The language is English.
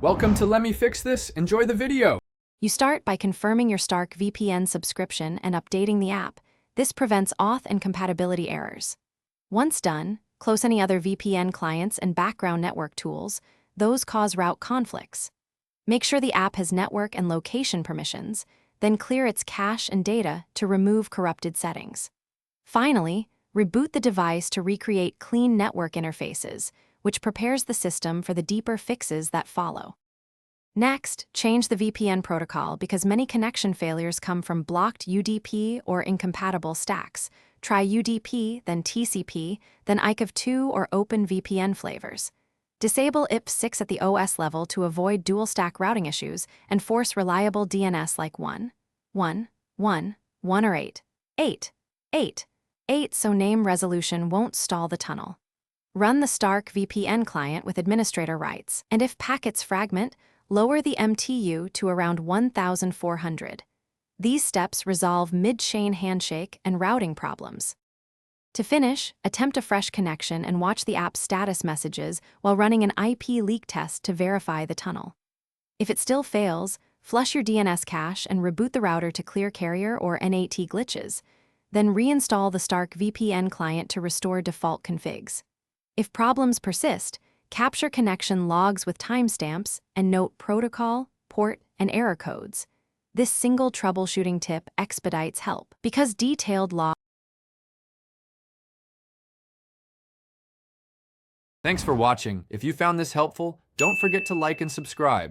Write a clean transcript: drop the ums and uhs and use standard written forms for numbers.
Welcome to Let Me Fix This. Enjoy the video. You start by confirming your Stark VPN subscription and updating the app. This prevents auth and compatibility errors. Once done, close any other VPN clients and background network tools. Those cause route conflicts. Make sure the app has network and location permissions, then clear its cache and data to remove corrupted settings. Finally, reboot the device to recreate clean network interfaces, which prepares the system for the deeper fixes that follow. Next, change the VPN protocol because many connection failures come from blocked UDP or incompatible stacks. Try UDP, then TCP, then IKEV2 or OpenVPN flavors. Disable IP6 at the OS level to avoid dual-stack routing issues and force reliable DNS like 1, 1, 1, 1 or 8, 8, 8, 8 so name resolution won't stall the tunnel. Run the Stark VPN client with administrator rights, and if packets fragment, lower the MTU to around 1,400. These steps resolve mid-chain handshake and routing problems. To finish, attempt a fresh connection and watch the app's status messages while running an IP leak test to verify the tunnel. If it still fails, flush your DNS cache and reboot the router to clear carrier or NAT glitches. Then reinstall the Stark VPN client to restore default configs. If problems persist, capture connection logs with timestamps and note protocol, port, and error codes. This single troubleshooting tip expedites help because detailed logs. Thanks for watching. If you found this helpful, don't forget to like and subscribe.